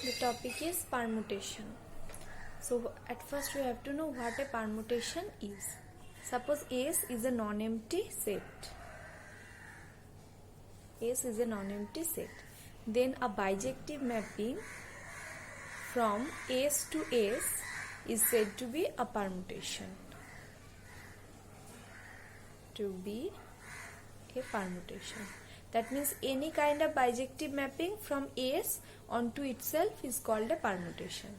The topic is permutation. So at first we have to know what a permutation is. Suppose S is a non-empty set. S is a non-empty set. Then a bijective mapping from S to S is said to be a permutation. To be a permutation. That means any kind of bijective mapping from S onto itself is called a permutation.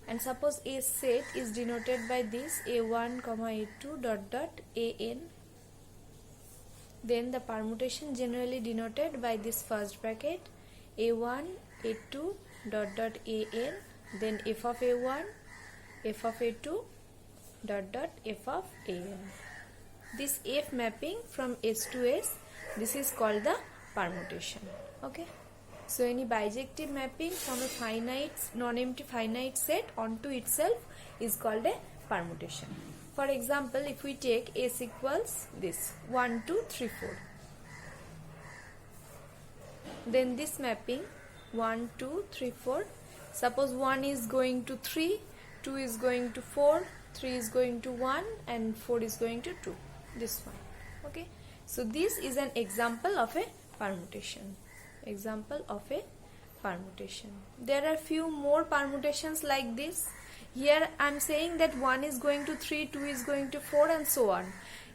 And suppose a set is denoted by this a1, a2 dot dot an. Then the permutation generally denoted by this first bracket a1, a2 dot dot an. Then f of a1, f of a2 dot dot f of an. This f mapping from S to S, this is called the permutation. Okay. So any bijective mapping from a finite, non-empty finite set onto itself is called a permutation. For example, if we take S equals this 1, 2, 3, 4. Then this mapping 1, 2, 3, 4. Suppose 1 is going to 3, 2 is going to 4, 3 is going to 1 and 4 is going to 2. This one. Okay. So this is an example of a permutation. Example of a permutation. There are few more permutations like this. Here I am saying that 1 is going to 3, 2 is going to 4 and so on.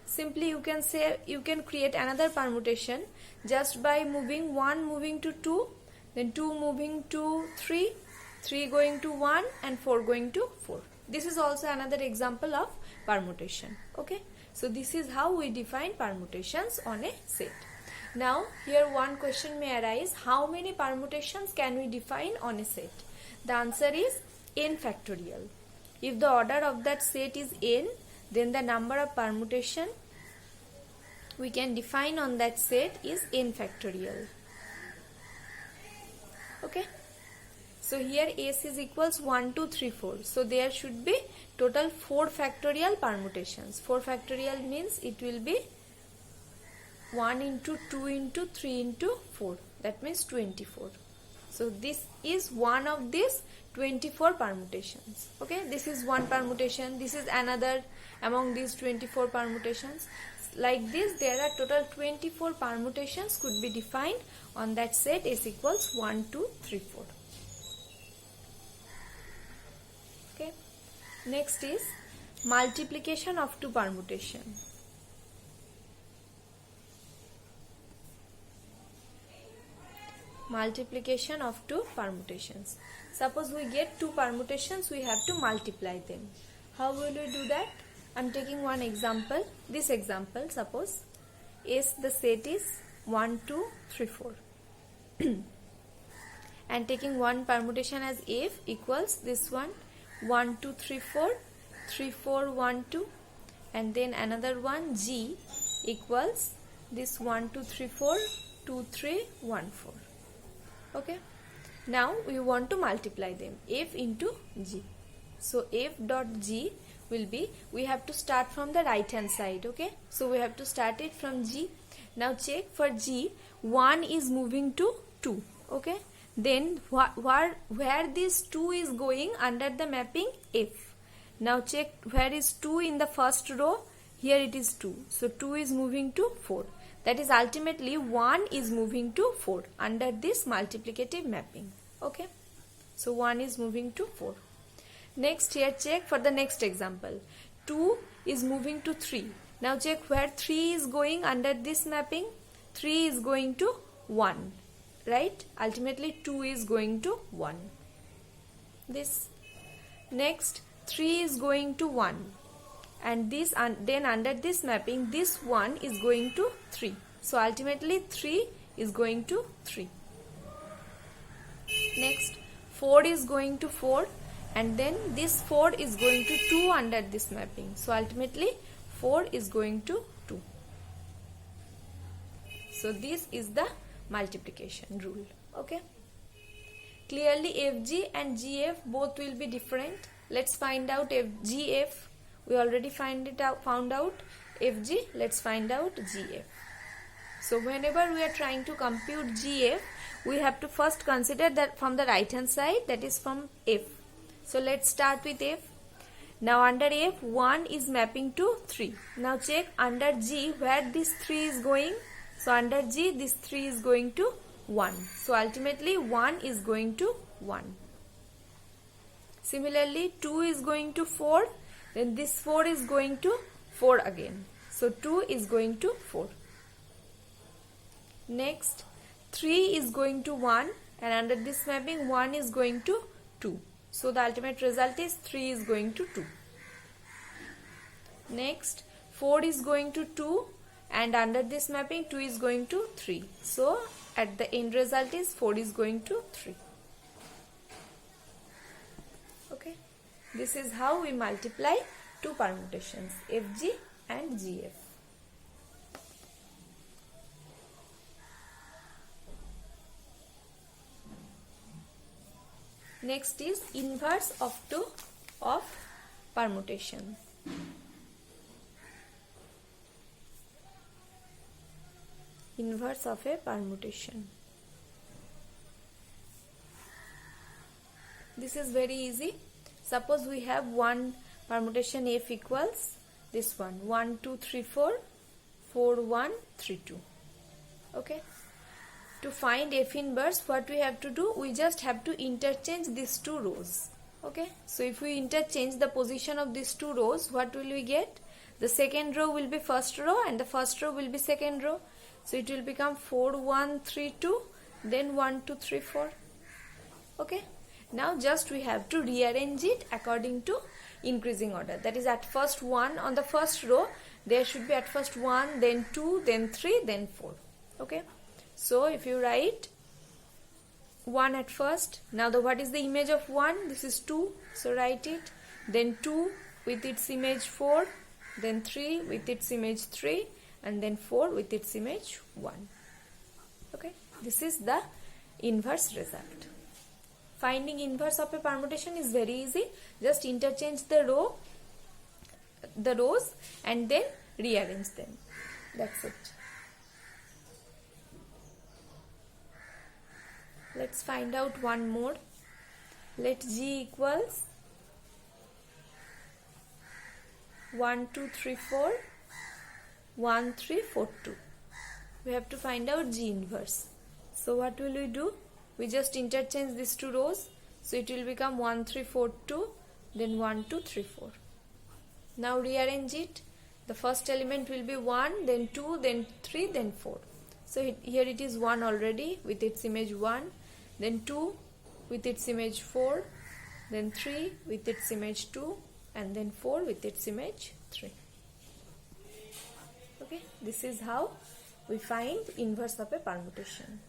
Simply you can say, you can create another permutation just by moving 1 moving to 2, then 2 moving to 3, 3 going to 1 and 4 going to 4. This is also another example of permutation. Okay. So this is how we define permutations on a set. Now here one question may arise, how many permutations can we define on a set? The answer is n factorial. If the order of that set is n, then the number of permutation we can define on that set is n factorial. Okay. So here S is equals 1, 2, 3, 4. So there should be total 4 factorial permutations. 4 factorial means it will be 1 into 2 into 3 into 4. That means 24. So this is one of these 24 permutations. Okay, this is one permutation. This is another among these 24 permutations. Like this, there are total 24 permutations could be defined on that set S equals 1, 2, 3, 4. Okay. Next is multiplication of two permutation. Multiplication of two permutations. Suppose we get two permutations, we have to multiply them. How will we do that? I am taking one example. This example, suppose S the set is 1, 2, 3, 4. And taking one permutation as F equals this one 1, 2, 3, 4, 3, 4, 1, 2, and then another one G equals this 1, 2, 3, 4, 2, 3, 1, 4. Okay. Now we want to multiply them. F into G. So F dot G will be, we have to start from the right hand side. Okay. So we have to start it from G. Now check for G. 1 is moving to 2. Okay. Then where this 2 is going under the mapping F. Now check where is 2 in the first row. Here it is 2. So 2 is moving to 4. That is ultimately 1 is moving to 4 under this multiplicative mapping. Okay. So 1 is moving to 4. Next here check for the next example. 2 is moving to 3. Now check where 3 is going under this mapping. 3 is going to 1. Right? Ultimately 2 is going to 1. This. Next 3 is going to 1. And this, then under this mapping this 1 is going to 3. So ultimately 3 is going to 3. Next 4 is going to 4 and then this 4 is going to 2 under this mapping. So ultimately 4 is going to 2. So this is the multiplication rule. Okay. Clearly FG and GF both will be different. Let's find out GF. We already found out FG. Let's find out GF. So whenever we are trying to compute GF, we have to first consider that from the right hand side, that is from F. So let's start with F. Now under F, 1 is mapping to 3. Now check under G where this 3 is going. So under G, this 3 is going to 1. So ultimately 1 is going to 1. Similarly 2 is going to 4. Then this 4 is going to 4 again. So 2 is going to 4. Next 3 is going to 1, and under this mapping 1 is going to 2. So the ultimate result is 3 is going to 2. Next 4 is going to 2, and under this mapping 2 is going to 3. So at the end result is 4 is going to 3. Okay, this is how we multiply two permutations, FG and GF. Next is inverse of permutation. Inverse of a permutation. This is very easy. Suppose we have one permutation F equals this one, 1 2 3 4 4 1 3 2. Okay. To find F inverse, what we have to do, we just have to interchange these two rows. Okay, so if we interchange the position of these two rows, what will we get? The second row will be first row and the first row will be second row. So it will become 4 1 3 2, then 1 2 3 4. Okay, now just we have to rearrange it according to increasing order. That is, at first 1 on the first row, there should be at first 1, then 2, then 3, then 4. Okay. So if you write 1 at first, now what is the image of 1? This is 2, so write it. Then 2 with its image 4, then 3 with its image 3, and then 4 with its image 1. Okay, this is the inverse result. Finding inverse of a permutation is very easy. Just interchange the rows and then rearrange them. That's it. Let's find out one more. Let G equals 1 2 3 4 1 3 4 2. We have to find out G inverse. So what will we do? We just interchange these two rows. So it will become 1 3 4 2, then 1 2 3 4. Now rearrange it. The first element will be 1, then 2, then 3, then 4. So here it is 1 already with its image 1, then 2 with its image 4, then 3 with its image 2, and then 4 with its image 3. Okay, this is how we find inverse of a permutation.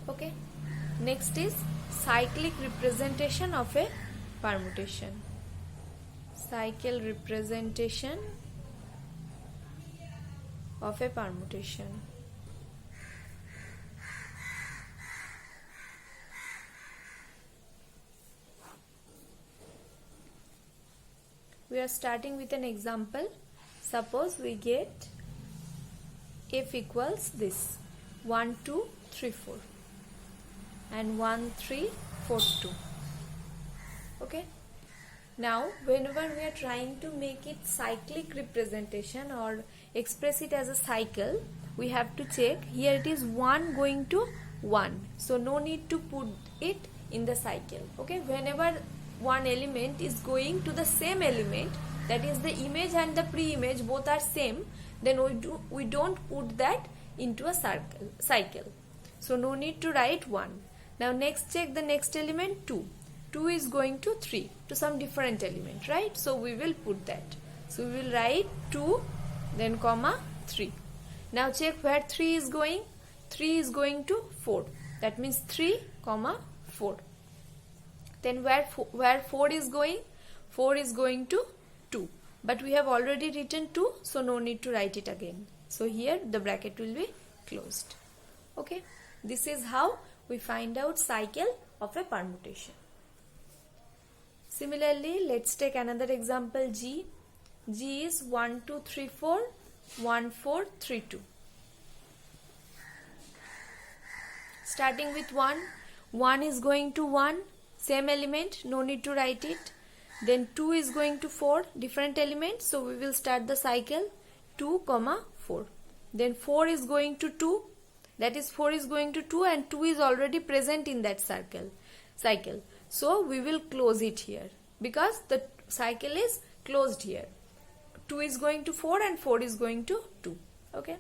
Okay, next is cyclic representation of a permutation. Cycle representation of a permutation. We are starting with an example. Suppose we get F equals this 1 2 3 4 and 1 3 4 2. Okay. Now whenever we are trying to make it cyclic representation or express it as a cycle, we have to check. Here it is 1 going to 1, so no need to put it in the cycle. Okay, whenever one element is going to the same element, that is the image and the pre-image both are same, then we don't put that into a cycle. So no need to write 1. Now next check the next element 2. 2 is going to 3, to some different element, right? So we will put that. So we will write 2, then comma 3. Now check where 3 is going. 3 is going to 4. That means 3 comma 4. Then where 4 is going? 4 is going to 2. But we have already written 2, so no need to write it again. So here the bracket will be closed. Okay. This is how we find out cycle of a permutation. Similarly, let's take another example G. G is 1 2 3 4 1 4 3 2. Starting with 1, 1 is going to 1, same element, no need to write it. Then 2 is going to 4, different element, so we will start the cycle 2, 4. Then 4 is going to 2, that is 4 is going to 2 and 2 is already present in that cycle. So we will close it here because the cycle is closed here. 2 is going to 4 and 4 is going to 2. Okay.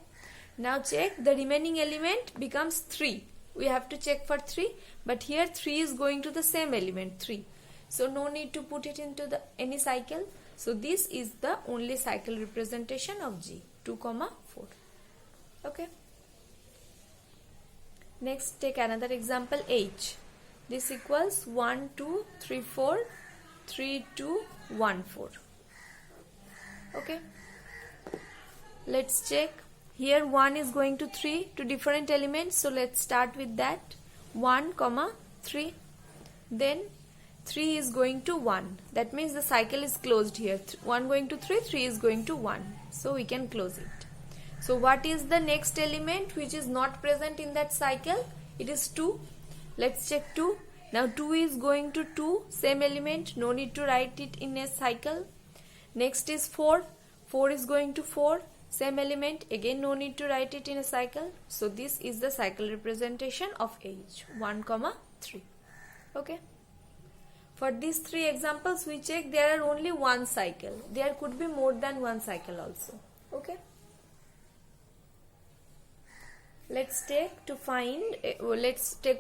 Now check, the remaining element becomes 3. We have to check for 3, but here 3 is going to the same element 3. So no need to put it into any cycle. So this is the only cycle representation of G, 2, 4. Okay. Next take another example H. This equals 1 2 3 4 3 2 1 4. Okay. Let's check. Here 1 is going to 3, to different elements, so let's start with that. 1, 3. Then 3 is going to 1. That means the cycle is closed here. 1 going to 3, 3 is going to 1. So we can close it. So what is the next element which is not present in that cycle? It is 2. Let's check 2. Now 2 is going to 2, same element, no need to write it in a cycle. Next is 4. 4 is going to 4. Same element, again no need to write it in a cycle. So this is the cycle representation of H, 1, 3. Okay. For these 3 examples we check there are only one cycle. There could be more than one cycle also. Okay. Let's take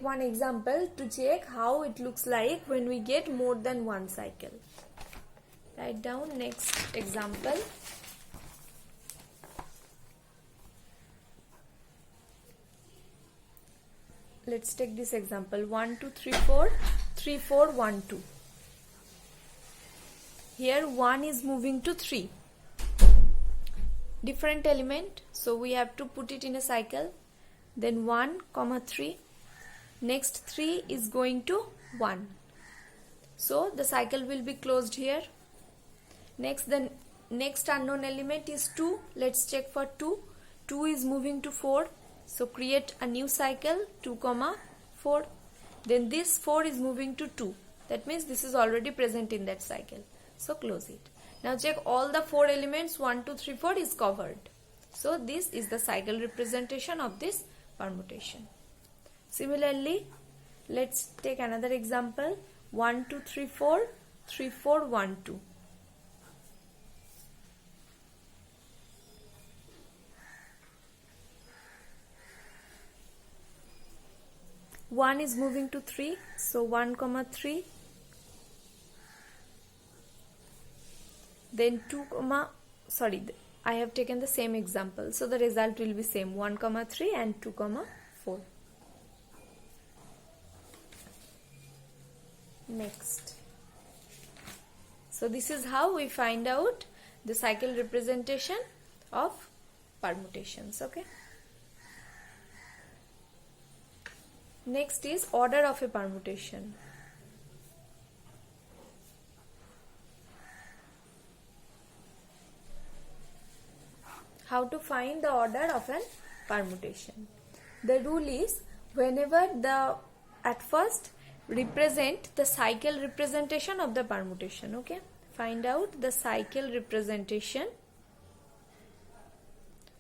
one example to check how it looks like when we get more than one cycle. Write down next example. Let's take this example 1 2 3 4 3 4 1 2. Here 1 is moving to 3, different element, so we have to put it in a cycle. Then 1, 3. Next 3 is going to 1. So the cycle will be closed here. Next, the next unknown element is 2. Let's check for 2. 2 is moving to 4. So create a new cycle 2, 4. Then this 4 is moving to 2. That means this is already present in that cycle. So close it. Now check all the 4 elements 1, 2, 3, 4 is covered. So this is the cycle representation of this permutation. Similarly, let's take another example 1 2 3 4 3 4 1 2. One is moving to 3, so 1, 3. Then 2, I have taken the same example, so the result will be same 1, 3 and 2, 4. Next. So this is how we find out the cycle representation of permutations. Okay. Next is order of a permutation. How to find the order of an permutation? The rule is whenever at first represent the cycle representation of the permutation. Okay, find out the cycle representation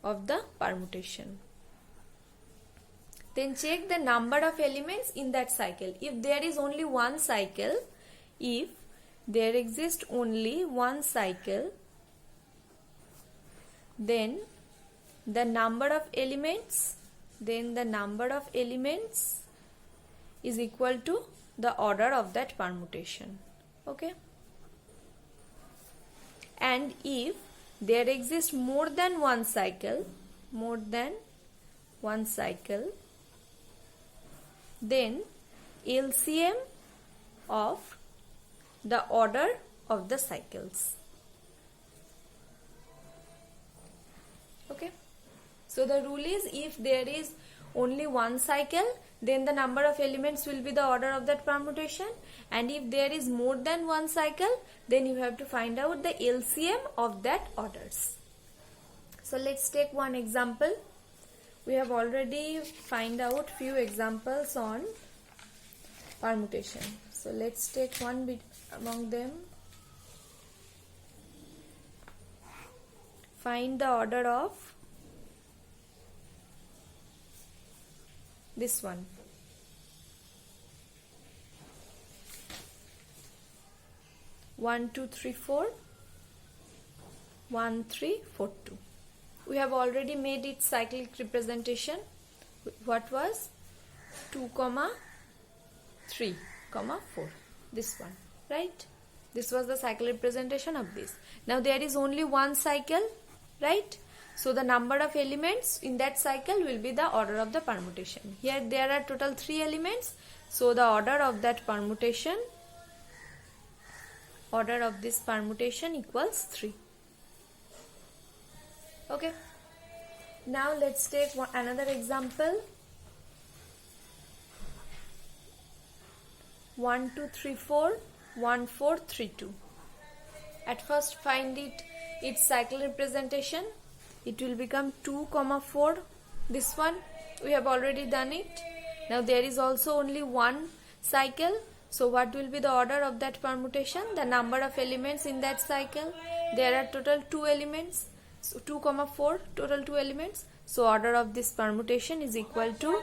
of the permutation. Then check the number of elements in that cycle. If there is only one cycle, if there exists only one cycle, then the number of elements is equal to the order of that permutation. Okay. And if there exists more than one cycle, then LCM of the order of the cycles. Okay. So the rule is if there is only one cycle, then the number of elements will be the order of that permutation, and if there is more than one cycle, then you have to find out the LCM of that orders. So let's take one example. We have already find out few examples on permutation. So let's take one bit among them. Find the order of this one. One, two, three, four. 1, 3, 4, 2. We have already made its cyclic representation. What was 2, 3, 4. This one, right? This was the cycle representation of this. Now there is only one cycle, right? So the number of elements in that cycle will be the order of the permutation. Here there are total 3 elements. So the order of that permutation, order of this permutation equals 3. Okay. Now let's take another example. 1, 2, 3, 4, 1, 4, 3, 2. At first find its cycle representation. It will become 2, 4. This one we have already done it. Now there is also only one cycle. So what will be the order of that permutation? The number of elements in that cycle. There are total 2 elements. So 2, 4, total 2 elements. So order of this permutation is equal to